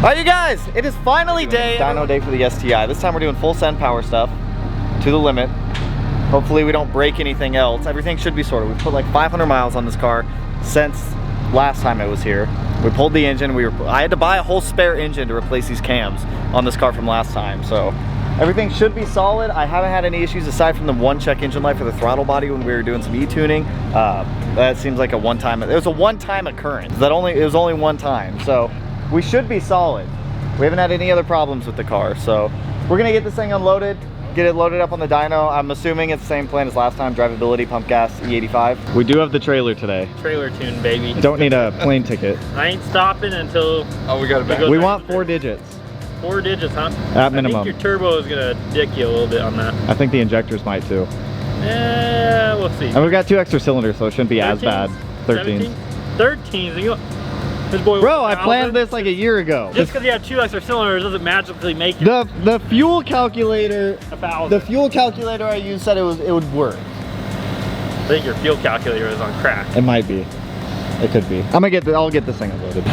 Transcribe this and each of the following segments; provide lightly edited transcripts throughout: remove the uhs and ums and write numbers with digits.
Alright, you guys, it is finally dyno day for the STI. This time we're doing full send power stuff to the limit. Hopefully we don't break anything else. Everything should be sorted. We put like 500 miles on this car since last time it was here. We pulled the engine. I had to buy a whole spare engine to replace these cams on this car from last time. So everything should be solid. I haven't had any issues aside from the one check engine light for the throttle body when we were doing some e-tuning. That seems like a one-time. It was a one-time occurrence. It was only one time. So we should be solid. We haven't had any other problems with the car. So we're gonna get this thing unloaded, get it loaded up on the dyno. I'm assuming it's the same plan as last time, drivability, pump gas, E85. We do have the trailer today. Trailer tune, baby. Don't need a plane ticket. I ain't stopping until... Oh, we got it back. We want 4 digits. 4 digits, huh? At minimum. I think your turbo is gonna dick you a little bit on that. I think the injectors might too. Yeah, we'll see. And we've got 2 extra cylinders, so it shouldn't be 13s? As bad. 13. 13s. This boy, bro, I planned this like a year ago. Just because you have 2 extra cylinders doesn't magically make it. The fuel calculator. 1,000. The fuel calculator I used said it would work. I think your fuel calculator is on crack. It might be. It could be. I'll get this thing unloaded.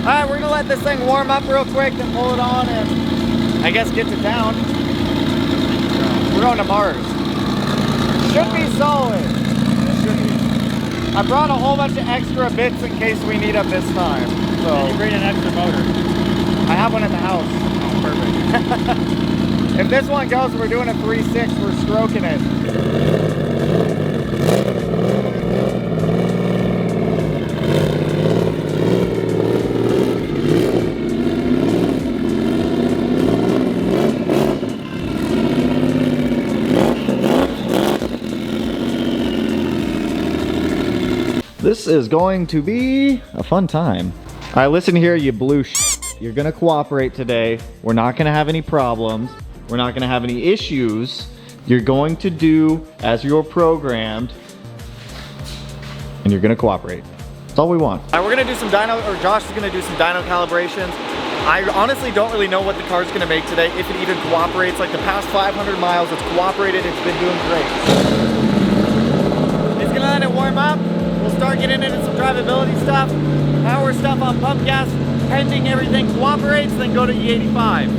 Alright, we're gonna let this thing warm up real quick and pull it on and I guess get to town. We're going to Mars. Should be solid. It should be. I brought a whole bunch of extra bits in case we need them this time. So Did you bring an extra motor? I have one at the house. Oh, perfect. If this one goes, we're doing a 3.6, we're stroking it. This is going to be a fun time. All right, listen here, you blue You're gonna cooperate today. We're not gonna have any problems. We're not gonna have any issues. You're going to do as you're programmed, and you're gonna cooperate. That's all we want. All right, we're gonna do some dyno, or Josh is gonna do some dyno calibrations. I honestly don't really know what the car's gonna make today, if it even cooperates. Like the past 500 miles, it's cooperated, it's been doing great. It's gonna let it warm up. We'll start getting into some drivability stuff, power stuff on pump gas, pending everything cooperates, then go to E85.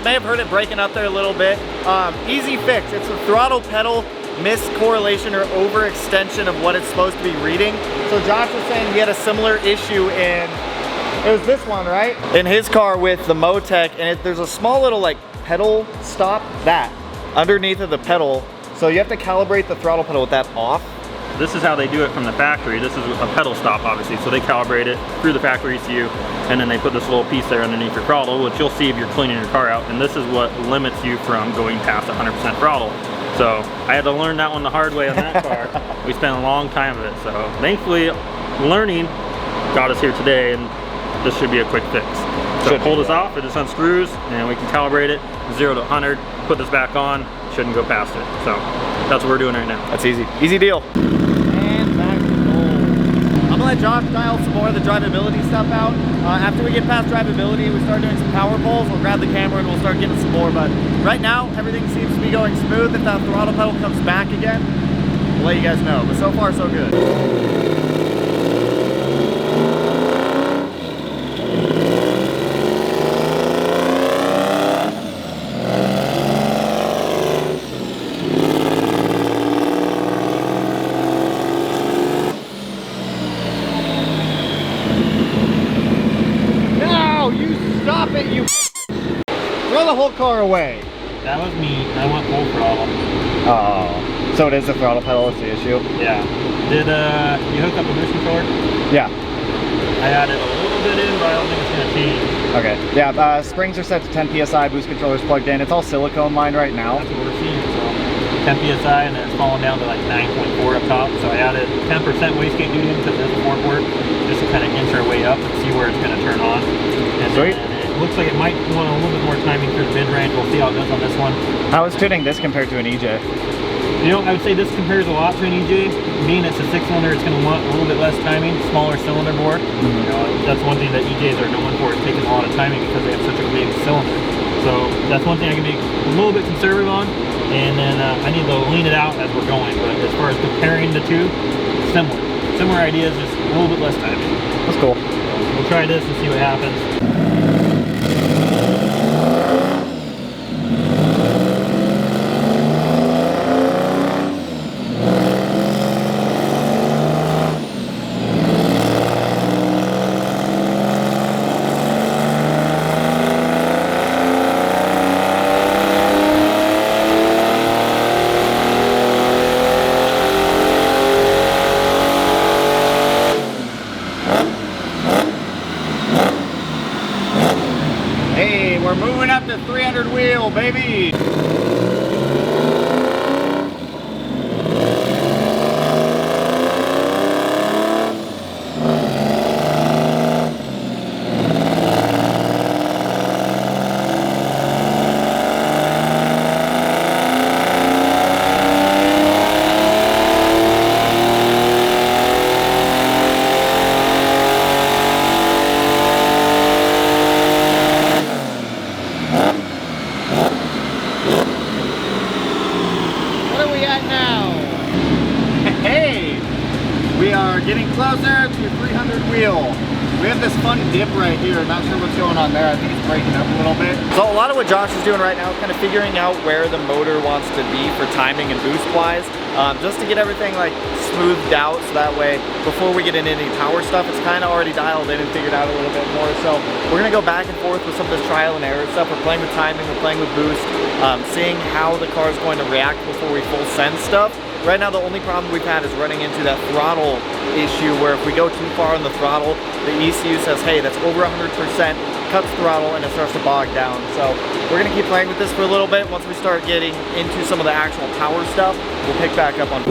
may have heard it breaking up there a little bit. Easy fix. It's a throttle pedal miscorrelation or overextension of what it's supposed to be reading. So Josh was saying he had a similar issue in, it was this one, right? In his car with the Motec, and there's a small little like pedal stop, that underneath of the pedal. So you have to calibrate the throttle pedal with that off. This is how they do it from the factory. This is a pedal stop, obviously. So they calibrate it through the factory ECU, and then they put this little piece there underneath your throttle, which you'll see if you're cleaning your car out. And this is what limits you from going past 100% throttle. So I had to learn that one the hard way on that car. We spent a long time of it. So thankfully, learning got us here today, and this should be a quick fix. So pull this off, it just unscrews, and we can calibrate it 0 to 100, put this back on, shouldn't go past it. So that's what we're doing right now. That's easy. Easy deal. And back to gold. I'm gonna let Josh dial some more of the drivability stuff out. After we get past drivability, we start doing some power pulls, we'll grab the camera and we'll start getting some more. But right now, everything seems to be going smooth. If that throttle pedal comes back again, we'll let you guys know. But so far, so good. Throw the whole car away. That was me. I went full throttle. Oh, so it is the throttle pedal that's the issue? Yeah. Did you hook up a boost controller? Yeah. I added a little bit in, but I don't think it's gonna change. Okay. Yeah, springs are set to 10 PSI, boost controller's plugged in. It's all silicone lined right now. That's what we're seeing. So 10 PSI, and then it's falling down to like 9.4 up top. So I added 10% wastegate duty because it is a 4-port, just to kind of inch our way up and see where it's gonna turn on. And sweet. Looks like it might want a little bit more timing through the mid-range. We'll see how it does on this one. How is tuning this compared to an EJ? You know, I would say this compares a lot to an EJ. Being it's a 6-cylinder, it's going to want a little bit less timing, smaller cylinder bore. You know, that's one thing that EJs are known for, is taking a lot of timing because they have such a big cylinder. So that's one thing I can be a little bit conservative on, and then I need to lean it out as we're going. But as far as comparing the two, similar ideas, just a little bit less timing. That's cool. We'll try this and see what happens. We're moving up to 300 wheel, baby. Getting closer to 300 wheel. We have this fun dip right here. Not sure what's going on there. I think it's breaking up a little bit. So a lot of what Josh is doing right now is kind of figuring out where the motor wants to be for timing and boost wise, just to get everything like smoothed out, so that way before we get into any power stuff, it's kind of already dialed in and figured out a little bit more. So we're gonna go back and forth with some of this trial and error stuff. We're playing with timing, we're playing with boost, seeing how the car is going to react before we full send stuff. Right now, the only problem we've had is running into that throttle issue, where if we go too far on the throttle, the ECU says, hey, that's over 100%, cuts throttle, and it starts to bog down. So we're gonna keep playing with this for a little bit. Once we start getting into some of the actual power stuff, we'll pick back up on.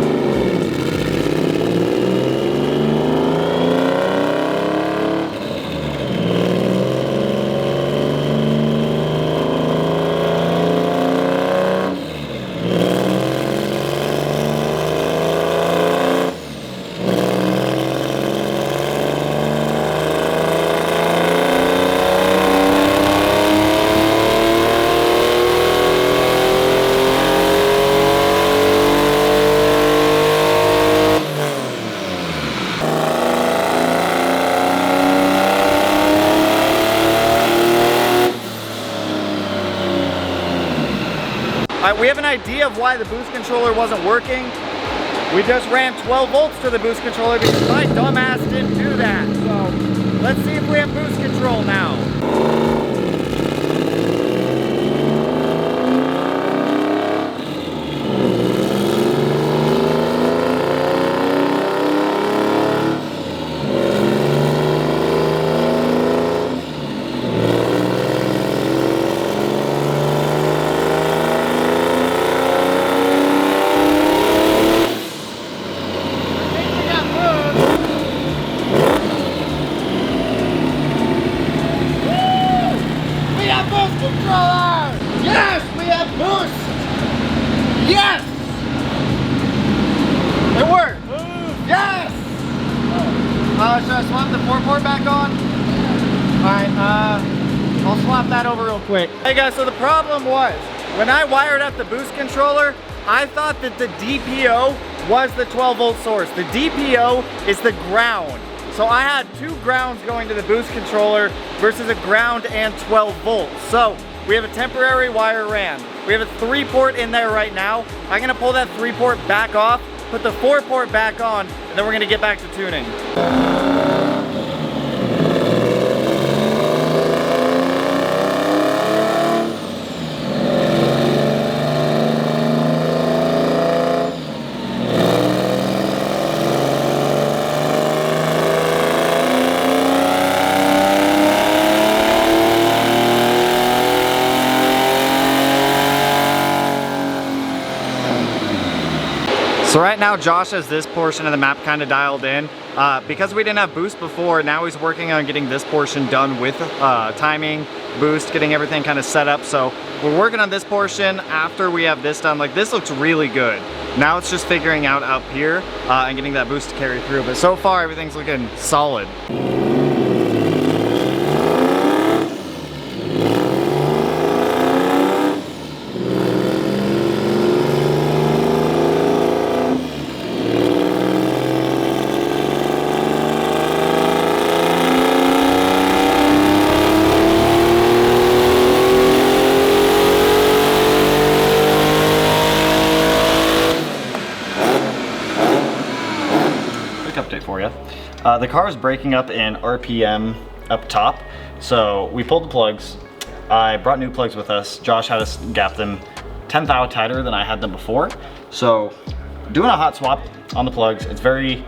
we have an idea of why the boost controller wasn't working. We just ran 12 volts to the boost controller because my dumbass didn't do that. So let's see if we have boost control now. Should I swap the 4-port back on? Alright, I'll swap that over real quick. Hey guys, so the problem was, when I wired up the boost controller, I thought that the DPO was the 12 volt source. The DPO is the ground. So I had 2 grounds going to the boost controller versus a ground and 12 volts. So we have a temporary wire ran. We have a 3-port in there right now. I'm gonna pull that 3-port back off, put the 4-port back on, and then we're gonna get back to tuning. So right now Josh has this portion of the map kind of dialed in. Because we didn't have boost before, now he's working on getting this portion done with timing, boost, getting everything kind of set up. So we're working on this portion. After we have this done, like this looks really good. Now it's just figuring out up here and getting that boost to carry through. But so far everything's looking solid. Update for you. The car is breaking up in RPM up top, so we pulled the plugs. I brought new plugs with us. Josh had us gap them 10th thou tighter than I had them before. So doing a hot swap on the plugs. It's very,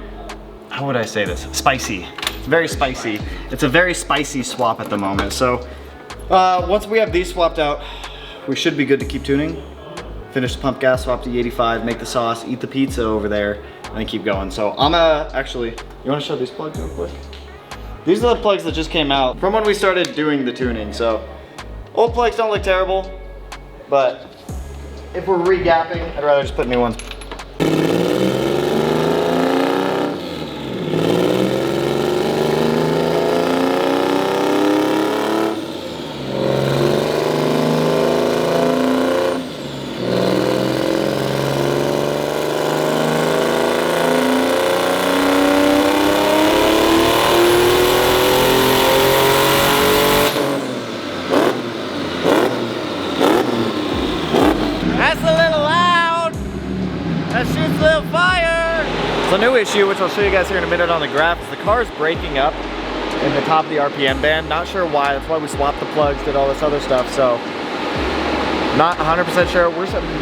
how would I say this? Spicy. It's very spicy. It's a very spicy swap at the moment. So once we have these swapped out, we should be good to keep tuning. Finish the pump gas, swap to E85, make the sauce, eat the pizza over there, and then keep going. So I'm actually, you wanna show these plugs real quick? These are the plugs that just came out from when we started doing the tuning. So old plugs don't look terrible, but if we're re-gapping, I'd rather just put new ones. The new issue, which I'll show you guys here in a minute on the graph, is the car's breaking up in the top of the RPM band. Not sure why. That's why we swapped the plugs, did all this other stuff. So not 100% sure.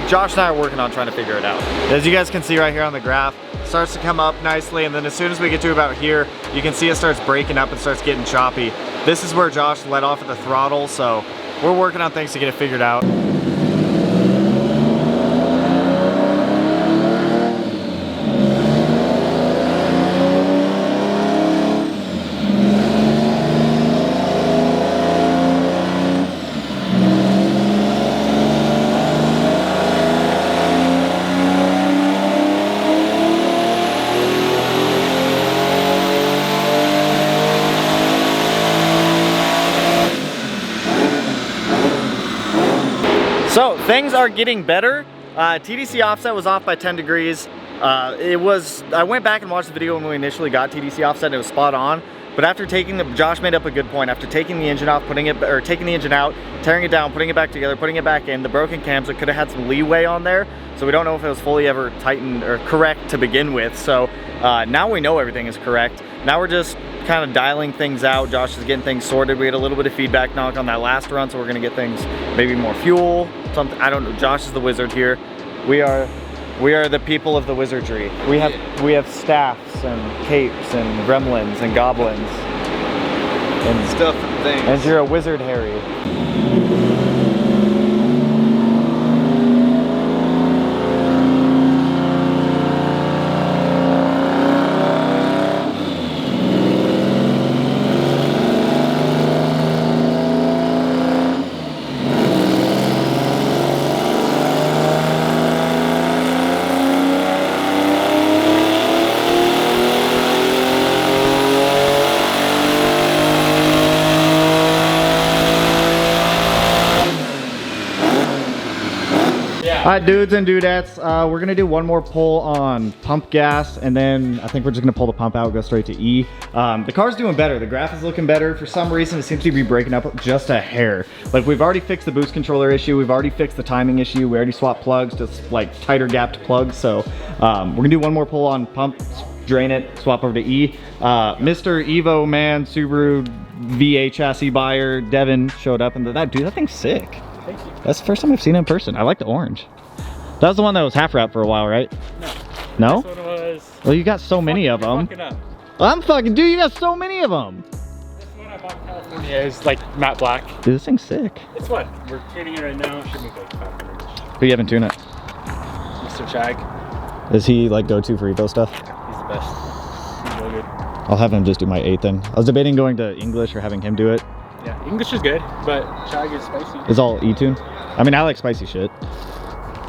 Josh and I are working on trying to figure it out. As you guys can see right here on the graph, it starts to come up nicely, and then as soon as we get to about here, you can see it starts breaking up and starts getting choppy. This is where Josh let off at the throttle, so we're working on things to get it figured out. So things are getting better. TDC offset was off by 10 degrees. I went back and watched the video when we initially got TDC offset and it was spot on. but after Josh made up a good point. After taking the engine off, taking the engine out, tearing it down, putting it back together, putting it back in, the broken cams, it could have had some leeway on there. So we don't know if it was fully ever tightened or correct to begin with. So now we know everything is correct. Now we're just kind of dialing things out. Josh is getting things sorted. We had a little bit of feedback knock on that last run, so we're gonna get things, maybe more fuel, something, I don't know. Josh is the wizard here. We are the people of the wizardry. We have staffs and capes and gremlins and goblins and stuff and things. And you're a wizard, Harry. All right, dudes and dudettes, we're gonna do one more pull on pump gas, and then I think we're just gonna pull the pump out, go straight to E. The car's doing better. The graph is looking better. For some reason, it seems to be breaking up just a hair. Like, we've already fixed the boost controller issue. We've already fixed the timing issue. We already swapped plugs, just like tighter gapped plugs. So we're gonna do one more pull on pump, drain it, swap over to E. Mr. Evo Man, Subaru V8 chassis buyer, Devin showed up, and that thing's sick. Thank you. That's the first time I've seen it in person. I like the orange. That was the one that was half wrapped for a while, right? No. No? This one was... Well, you got so many of them. Up. I'm fucking, dude, you got so many of them. This one I bought in California is like matte black. Dude, this thing's sick. It's what? We're tuning it right now. Should make like 500. Who you haven't tuned it? Mr. Chag. Is he like go-to for Evo stuff? He's the best. He's really good. I'll have him just do my 8 then. I was debating going to English or having him do it. Yeah, English is good, but Chag is spicy. It's all E-tune. I mean, I like spicy shit.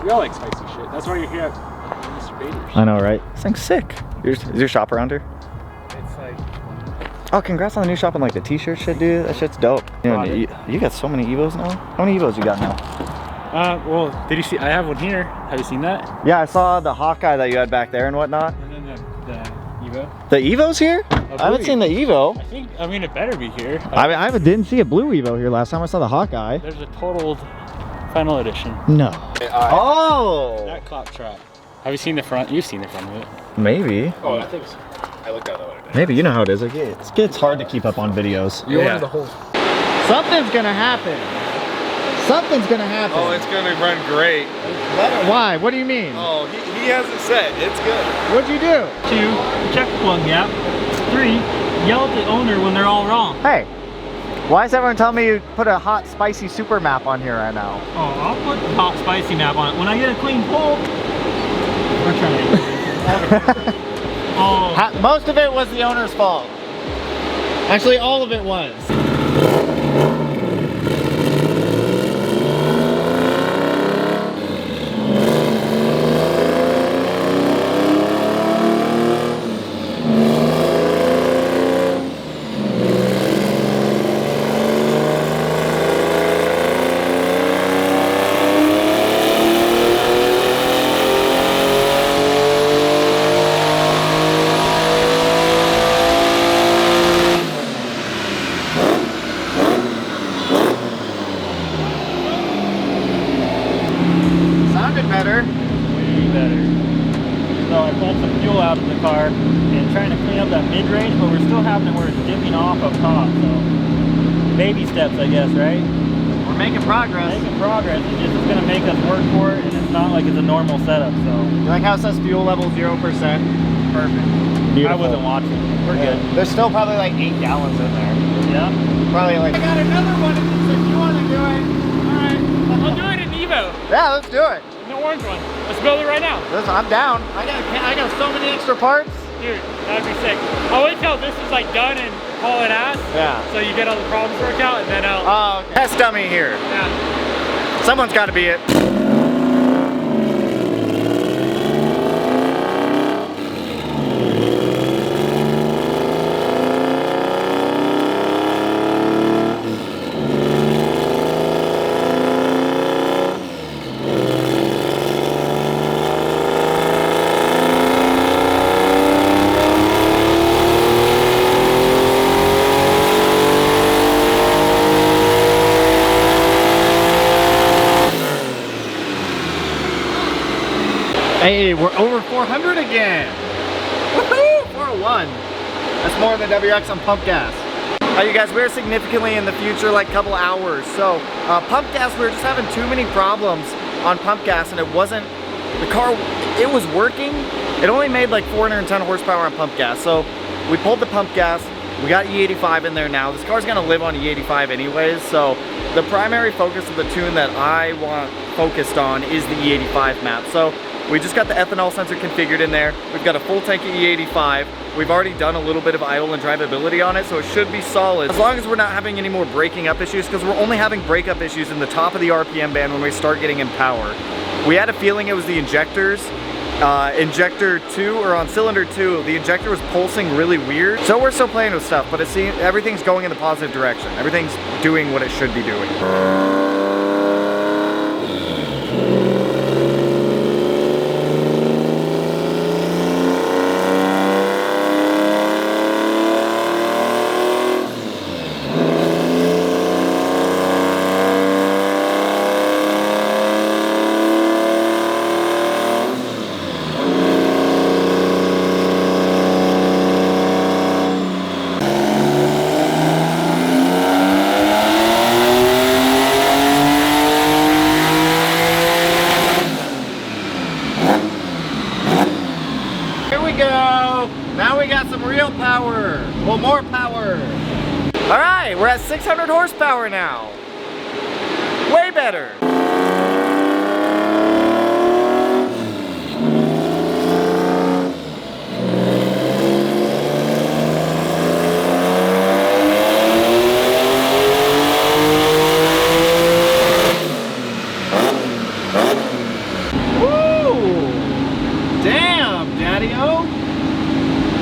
We all like spicy shit. That's why you're here at Mr. Bader's. I know, right? This thing's sick. Is your shop around here? It's like... Oh, congrats on the new shop and like the t-shirt shit, dude. That shit's dope. You got so many Evos now? How many Evos you got now? Well, did you see? I have one here. Have you seen that? Yeah, I saw the Hawkeye that you had back there and whatnot. And then the Evo. The Evo's here? I haven't seen the Evo. I mean, it better be here. I didn't see a blue Evo here last time. I saw the Hawkeye. There's a totaled final edition. No. Oh! That claptrap. Have you seen the front? You've seen the front of it. Maybe. Oh, I think so. I looked at that other day. Maybe. You know how it is. Like, it's hard to keep up on videos. You ordered the whole... Something's gonna happen. Something's gonna happen. Oh, it's gonna run great. Why? What do you mean? Oh, he hasn't said. It's good. What'd you do? 2, check plug gap. 3, yell at the owner when they're all wrong. Hey, why is everyone telling me you put a hot, spicy super map on here right now? Oh, I'll put the hot spicy map on it. When I get a clean pull, we're trying to Oh. Most of it was the owner's fault. Actually, all of it was. Better. way better. So I pulled some fuel out of the car and trying to clean up that mid-range, but we're still having it where it's dipping off up top. So baby steps, I guess, right? We're making progress. Making progress. It's just going to make us work for it, and it's not like it's a normal setup. So You like how it says fuel level 0%? perfect. Beautiful. I wasn't watching. We're good. There's still probably like 8 gallons in there. Yeah. Probably like. I got another one if you want to do it. Alright, I'll do it in Evo. Yeah, let's do it. The orange one. Let's build it right now. I'm down. I got so many extra parts. Dude, that'd be sick. I'll wait till this is like done and haul it ass. Yeah. So you get all the problems worked out and then I'll... Oh, okay. Test dummy here. Yeah. Someone's got to be it. Hey, we're over 400 again. Woohoo! 401. That's more than WRX on pump gas. You guys, we're significantly in the future, like a couple hours. So pump gas, we were just having too many problems on pump gas, and it wasn't, the car, it was working. It only made like 410 horsepower on pump gas. So we pulled the pump gas. We got E85 in there now. This car's gonna live on E85 anyways. So the primary focus of the tune that I want focused on is the E85 map. So we just got the ethanol sensor configured in there. We've got a full tank of E85. We've already done a little bit of idle and drivability on it, so it should be solid. As long as we're not having any more breaking up issues, because we're only having breakup issues in the top of the RPM band when we start getting in power. We had a feeling it was the injectors. Injector 2, or on cylinder 2, the injector was pulsing really weird. So we're still playing with stuff, but it seems everything's going in the positive direction. Everything's doing what it should be doing. Now we got some real power. Well, more power. All right, we're at 600 horsepower now. Way better.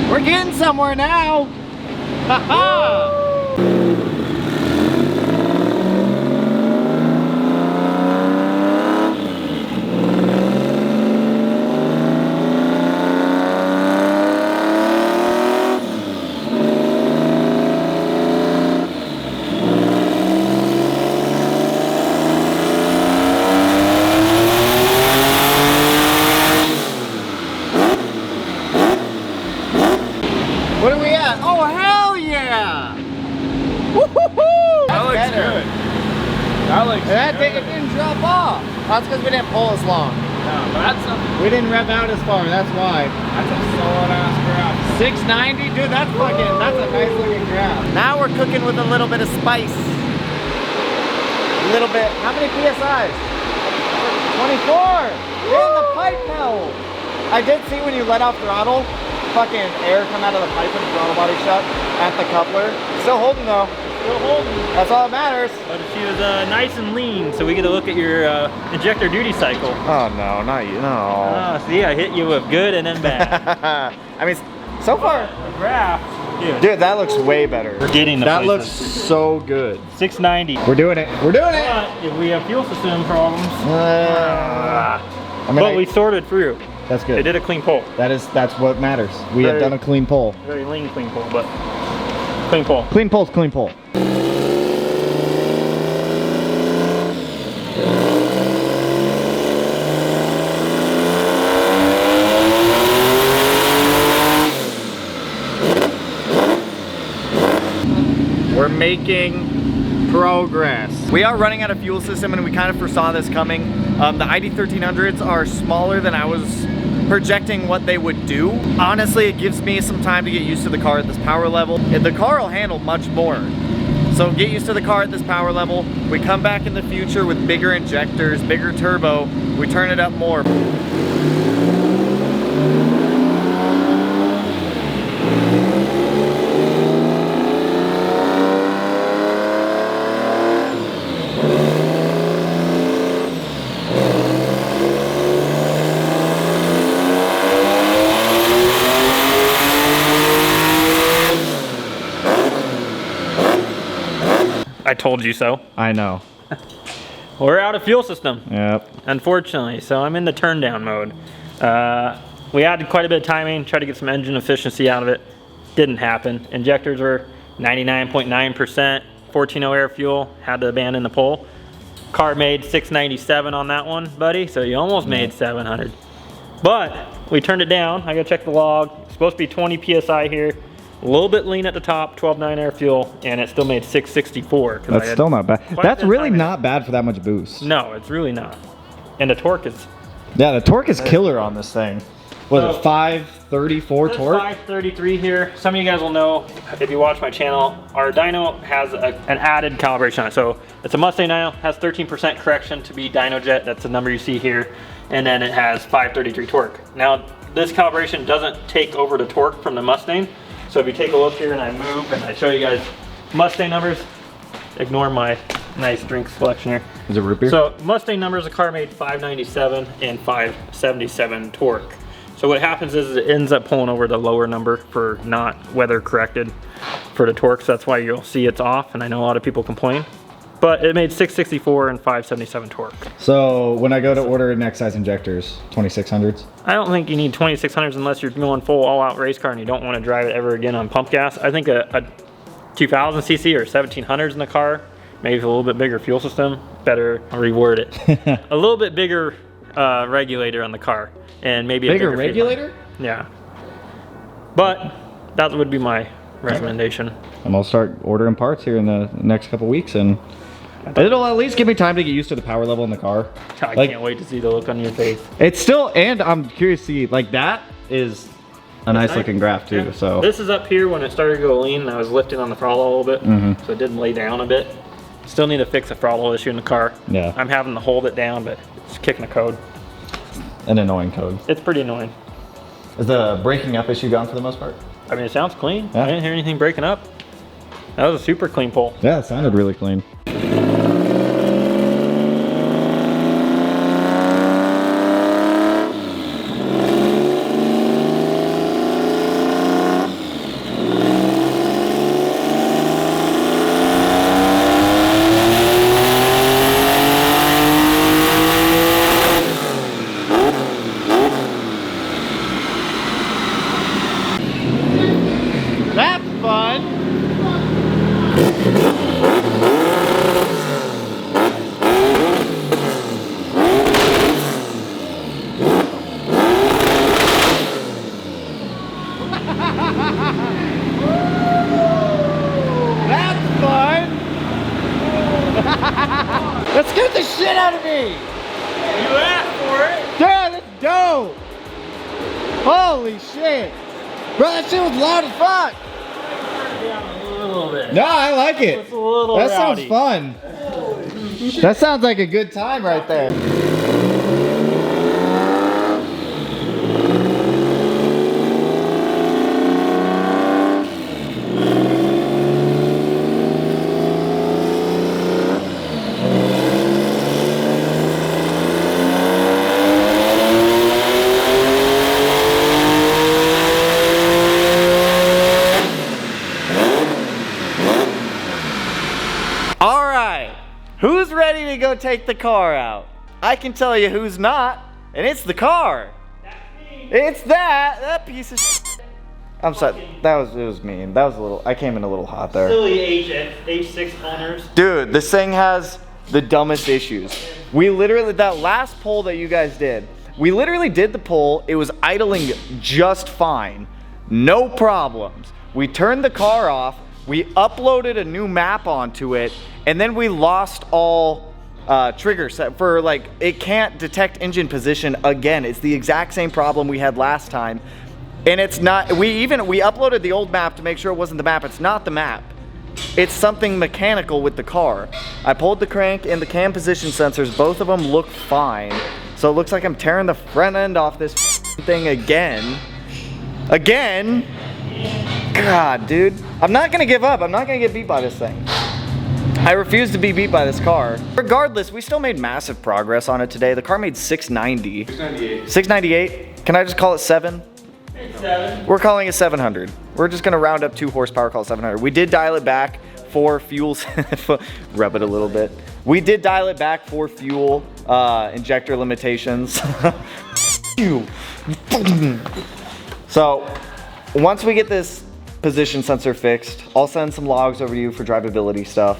We're getting somewhere now. Ha-ha! What are we at? Oh, hell yeah! Woo-hoo-hoo! That looks good. That looks good. That thing, it didn't drop off. That's because we didn't pull as long. No, but that's a, We didn't rev out as far, that's why. that's a solid ass graph. 690? Dude, that's a nice looking graph. Now we're cooking with a little bit of spice. A little bit. How many PSIs? 24! You're in the pipe now! I did see when you let off throttle, fucking air come out of the pipe and the throttle body shut at the coupler. Still holding though. Still holding. That's all that matters. But she was nice and lean, so we get to look at your injector duty cycle. Oh no, not you, no. Oh, see, I hit you with good and then bad. I mean, so far. The graph. Dude, that looks way better. We're getting the That places. looks so good. 690. We're doing it. We're doing it. But if we have fuel system problems, I mean, but we sorted through. That's They good. did a clean pull. That's what matters. We have Very- done a clean pull. Very lean clean pull, but clean pull. Clean pull's clean pull. We're making progress. We are running out of fuel system, and we kind of foresaw this coming. The ID1300s are smaller than I was projecting what they would do. Honestly, it gives me some time to get used to the car at this power level. The car will handle much more. So get used to the car at this power level. We come back in the future with bigger injectors, bigger turbo. We turn it up more. I told you so. I know. We're out of fuel system, Yep. unfortunately. So I'm in the turn down mode. We added quite a bit of timing, tried to get some engine efficiency out of it. Didn't happen. Injectors were 99.9%, 14.0 air fuel, had to abandon the pole. Car made 697 on that one, buddy, so you almost made 700. But we turned it down. I gotta check the log. It's supposed to be 20 PSI here. A little bit lean at the top, 12.9 air fuel, and it still made 664. That's still not bad. That's really not bad for that much boost. No, it's really not. And the torque is... Yeah, the torque is killer on this thing. What is it, 534 torque? 533 here. Some of you guys will know, if you watch my channel, our dyno has an added calibration on it. So it's a Mustang dyno, has 13% correction to be dyno jet. That's the number you see here. And then it has 533 torque. Now, this calibration doesn't take over the torque from the Mustang. So if you take a look here and I move and I show you guys Mustang numbers, ignore my nice drink selection here. Is it root beer? So Mustang numbers, the car made 597 and 577 torque. So what happens is it ends up pulling over the lower number for not weather corrected for the torque. So that's why you'll see it's off, and I know a lot of people complain. But it made 664 and 577 torque. So when I go to order next size injectors, 2600s? I don't think you need 2600s unless you're going full all-out race car and you don't want to drive it ever again on pump gas. I think a 2000cc or 1700s in the car, maybe with a little bit bigger fuel system, better reword it. A little bit bigger regulator on the car, and maybe a bigger regulator? Yeah. But that would be my recommendation. I'm gonna start ordering parts here in the next couple weeks, and it'll at least give me time to get used to the power level in the car. I can't wait to see the look on your face. It's still, and I'm curious to see, like, that is a nice looking graph too. Yeah. So this is up here when it started to go lean, and I was lifting on the throttle a little bit, so it did lay down a bit. Still need to fix a throttle issue in the car. Yeah. I'm having to hold it down, but it's kicking the code. An annoying code. It's pretty annoying. Is the breaking up issue gone for the most part? I mean, it sounds clean. Yeah. I didn't hear anything breaking up. That was a super clean pull. Yeah, it sounded really clean. That scared the shit out of me! You asked for it! Dude, that's dope! Holy shit! Bro, that shit was loud as fuck! A little bit. No, I like it. It's a little that rowdy. sounds fun. That sounds like a good time right there. Who's ready to go take the car out? I can tell you who's not, and it's the car. That's me. It's that piece of shit. I'm sorry, it was mean. That was a little, I came in a little hot there. Silly H6 owners. Dude, this thing has the dumbest issues. We literally, that last pull that you guys did, we literally did the pull. It was idling just fine. No problems. We turned the car off. We uploaded a new map onto it, and then we lost all trigger set for, like, it can't detect engine position again. It's the exact same problem we had last time. And it's not, we uploaded the old map to make sure it wasn't the map. It's not the map. It's something mechanical with the car. I pulled the crank and the cam position sensors. Both of them look fine. So it looks like I'm tearing the front end off this thing again. Again? God, dude. I'm not gonna give up. I'm not gonna get beat by this thing. I refuse to be beat by this car. Regardless, we still made massive progress on it today. The car made 690. 698. 698? Can I just call it 7? It's 7. We're calling it 700. We're just gonna round up 2 horsepower, call it 700. We did dial it back for fuel, rub it a little bit. We did dial it back for fuel injector limitations. So, once we get this position sensor fixed, I'll send some logs over to you for drivability stuff.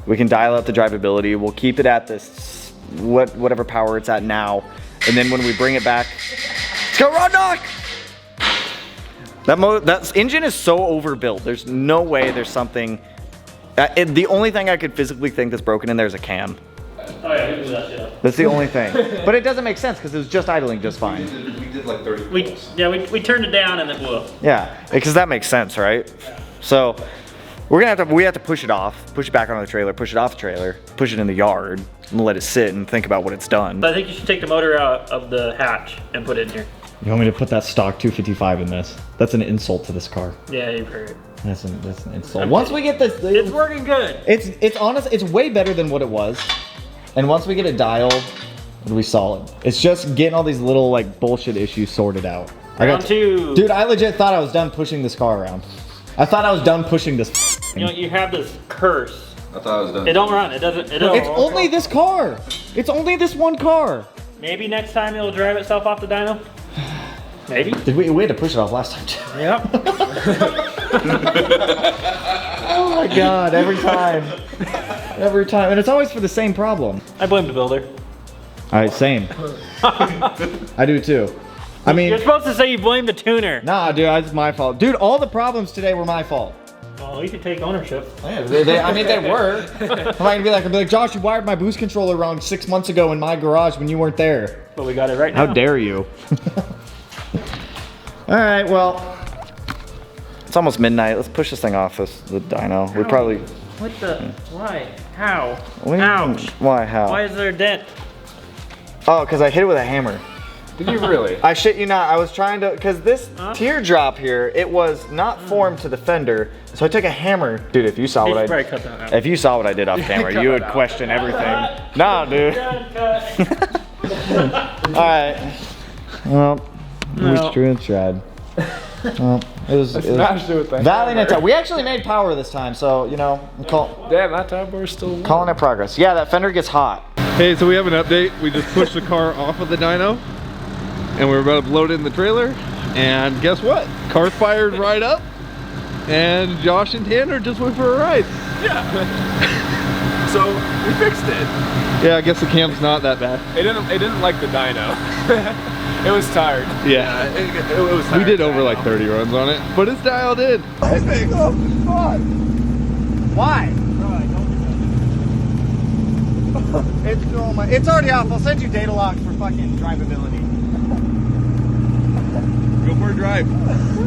We can dial up the drivability. We'll keep it at this, whatever power it's at now. And then when we bring it back go, Rodnock! That engine is so overbuilt. There's no way there's something. The only thing I could physically think that's broken in there is a cam. Oh yeah, we can do that shit. That's the only thing. But it doesn't make sense because it was just idling just fine. We did like 30 We turned it down and it blew up. Yeah, because that makes sense, right? So we have to push it off, push it back onto the trailer, push it off the trailer, push it in the yard, and let it sit and think about what it's done. But I think you should take the motor out of the hatch and put it in here. You want me to put that stock 255 in this? That's an insult to this car. Yeah, you've heard it. That's an insult. Once we get this, It's working good. It's honest. It's way better than what it was. And once we get it dialed, it'll be solid. It's just getting all these little like bullshit issues sorted out. Round two. Dude, I legit thought I was done pushing this car around. I thought I was done pushing this. You know, you have this curse. I thought I was done. It don't run. It doesn't. It don't. It's only this car. It's only this one car. Maybe next time it'll drive itself off the dyno. Maybe. We had to push it off last time too. Yep. Oh my god, every time. Every time. And it's always for the same problem. I blame the builder. Alright, same. I do too. I mean, you're supposed to say you blame the tuner. Nah, dude, it's my fault. Dude, all the problems today were my fault. Well, you can take ownership. Yeah, I mean, they were. I'd be like, Josh, you wired my boost controller wrong 6 months ago in my garage when you weren't there. But we got it right now. How dare you? All right, well, it's almost midnight. Let's push this thing off the dyno. We probably. What the? Why? How? What do you Ouch. mean? Why? How? Why is there a dent? Oh, because I hit it with a hammer. Did you really? I shit you not. I was trying to, because this teardrop here, it was not formed to the fender. So I took a hammer. Dude, if you saw what I did. Cut that out. If you saw what I did off camera, you would question everything. Nah, dude. All right. Well, we drew and tried. Well, it was valiant attempt. We actually made power this time, so you know, Damn, that time we're still calling it progress. Yeah, that fender gets hot. Hey, so we have an update. We just pushed the car off of the dyno, and we're about to load it in the trailer. And guess what? Car fired right up, and Josh and Tanner just went for a ride. Yeah. So we fixed it. Yeah, I guess the cam's not that bad. It didn't like the dyno. It was tired. Yeah, it was tired. we did over like 30 runs on it, but it's dialed in. Why? It's already off. I'll send you data logs for fucking drivability. Go for a drive.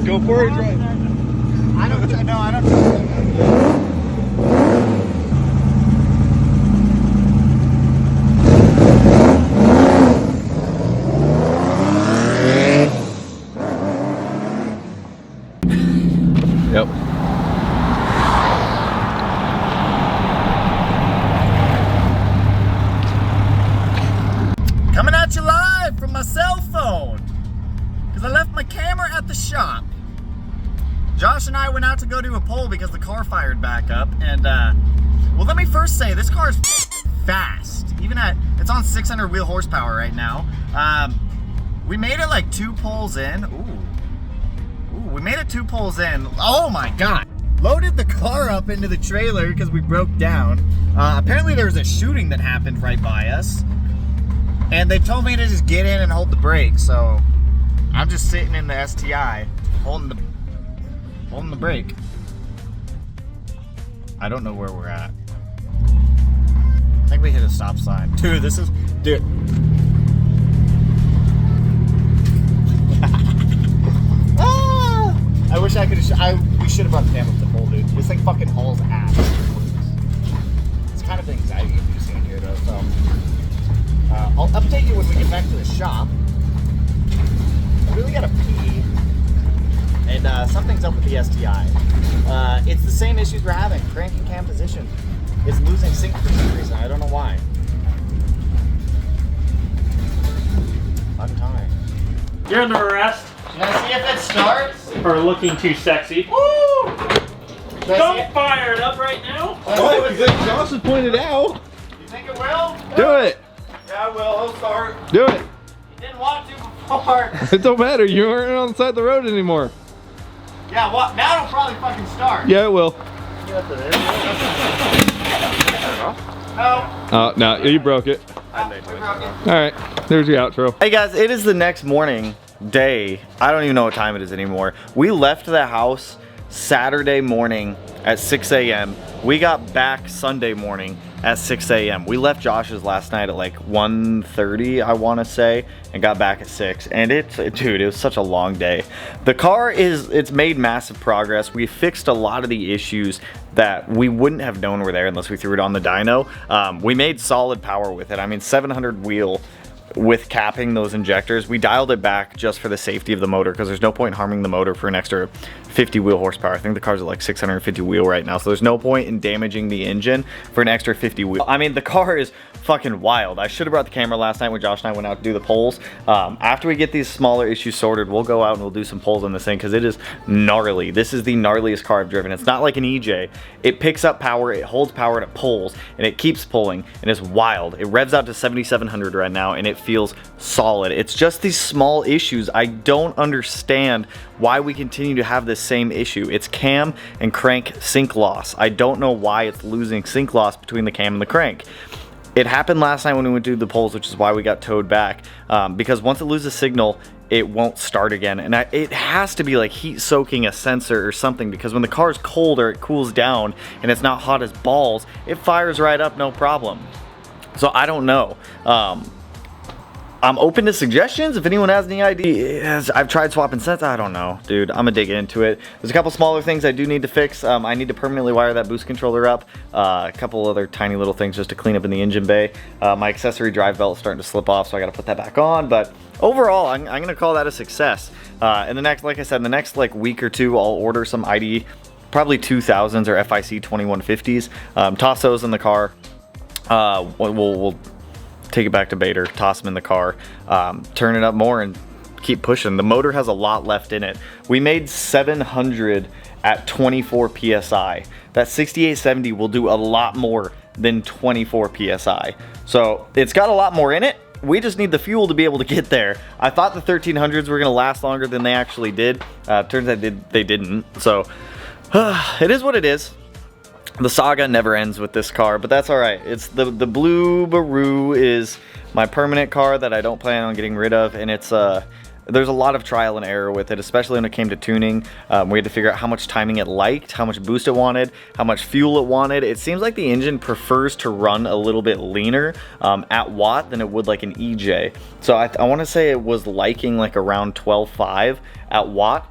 Go for a drive. I don't. Yep. Coming at you live from my cell phone because I left my camera at the shop. Josh and I went out to go do a poll because the car fired back up, and well, let me first say this car is fast. Even it's on 600 wheel horsepower right now. We made it like 2 pulls in. We made it 2 pulls in. Oh my god. Loaded the car up into the trailer because we broke down. Apparently there was a shooting that happened right by us. And they told me to just get in and hold the brake. So I'm just sitting in the STI holding the brake. I don't know where we're at. I think we hit a stop sign. Dude, dude. I wish I could have. We should have brought the camera to full, dude. This thing fucking hauls ass. It's kind of anxiety inducing here, though. So I'll update you when we get back to the shop. I really gotta pee, and something's up with the STI. It's the same issues we're having. Cranking cam position is losing sync for some reason. I don't know why. Fun time. You're under arrest Can I see if it starts? for looking too sexy. Woo! Don't fire it up right now. Oh, Josh has pointed out. You think it will? Do it. Yeah, it will. He'll start. Do it. You didn't want to before. It don't matter. You aren't on the side of the road anymore. Yeah, what? Now it'll probably fucking start. Yeah, it will. No. Oh, no, you broke it. We broke it. All right, there's your outro. Hey guys, it is the next morning, day. I don't even know what time it is anymore. We left the house Saturday morning at 6 a.m. We got back Sunday morning at 6 a.m. We left Josh's last night at like 1:30, I want to say, and got back at 6. And dude, it was such a long day. The car it's made massive progress. We fixed a lot of the issues that we wouldn't have known were there unless we threw it on the dyno. We made solid power with it. I mean, 700 wheel with capping those injectors. We dialed it back just for the safety of the motor, because there's no point in harming the motor for an extra 50 wheel horsepower. I think the car's at like 650 wheel right now, so there's no point in damaging the engine for an extra 50 wheel. I mean, the car is fucking wild. I should have brought the camera last night when Josh and I went out to do the polls. After we get these smaller issues sorted, we'll go out and we'll do some polls on this thing, because it is gnarly. This is the gnarliest car I've driven. It's not like an EJ. It picks up power, it holds power, and it pulls, and it keeps pulling, and it's wild. It revs out to 7,700 right now, and it feels solid. It's just these small issues. I don't understand why we continue to have this same issue. It's cam and crank sync loss. I don't know why it's losing sync loss between the cam and the crank. It happened last night when we went to do the polls, which is why we got towed back, because once it loses signal, it won't start again. And it has to be like heat soaking a sensor or something, because when the car is cold or it cools down and it's not hot as balls, it fires right up, no problem. So I don't know. I'm open to suggestions if anyone has any ideas. I've tried swapping sets. I don't know, dude. I'm gonna dig into it. There's a couple smaller things I do need to fix. I need to permanently wire that boost controller up. A couple other tiny little things just to clean up in the engine bay. My accessory drive belt is starting to slip off, so I gotta put that back on. But overall, I'm gonna call that a success. In the next, like I said, in the next like week or two, I'll order some ID, probably 2000s or FIC 2150s. Toss those in the car. We'll take it back to Bader, toss them in the car, turn it up more, and keep pushing. The motor has a lot left in it. We made 700 at 24 psi. That 6870 will do a lot more than 24 psi. So it's got a lot more in it. We just need the fuel to be able to get there. I thought the 1300s were gonna last longer than they actually did. Turns out they didn't. So it is what it is. The saga never ends with this car, but that's all right. It's the blue Subaru is my permanent car that I don't plan on getting rid of, and it's there's a lot of trial and error with it, especially when it came to tuning. We had to figure out how much timing it liked, how much boost it wanted, how much fuel it wanted. It seems like the engine prefers to run a little bit leaner at watt than it would like an EJ. So I want to say it was liking like around 12.5 at watt.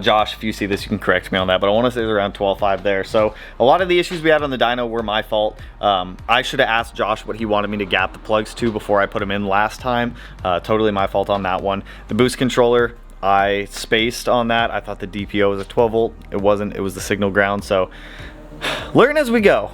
Josh, if you see this, you can correct me on that, but I want to say it's around 12.5 there. So a lot of the issues we had on the dyno were my fault. I should have asked Josh what he wanted me to gap the plugs to before I put them in last time. Totally my fault on that one. The boost controller, I spaced on that. I thought the DPO was a 12 volt. It wasn't. It was the signal ground. So learn as we go.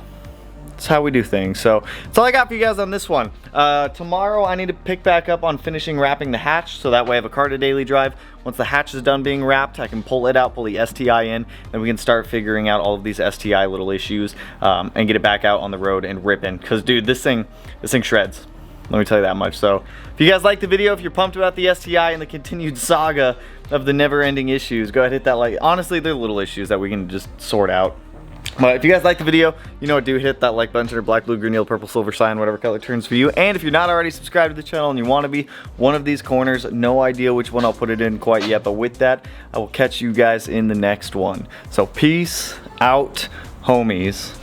That's how we do things. So that's all I got for you guys on this one. Tomorrow I need to pick back up on finishing wrapping the hatch, so that way I have a car to daily drive. Once the hatch is done being wrapped, I can pull it out, pull the STI in, then we can start figuring out all of these STI little issues and get it back out on the road and ripping. Because dude, this thing shreds. Let me tell you that much. So if you guys liked the video, if you're pumped about the STI and the continued saga of the never-ending issues, go ahead and hit that like. Honestly, they're little issues that we can just sort out. But if you guys like the video, you know what, do hit that like button or black, blue, green, yellow, purple, silver sign, whatever color turns for you. And if you're not already subscribed to the channel and you want to be one of these corners, no idea which one I'll put it in quite yet, but with that, I will catch you guys in the next one. So peace out, homies.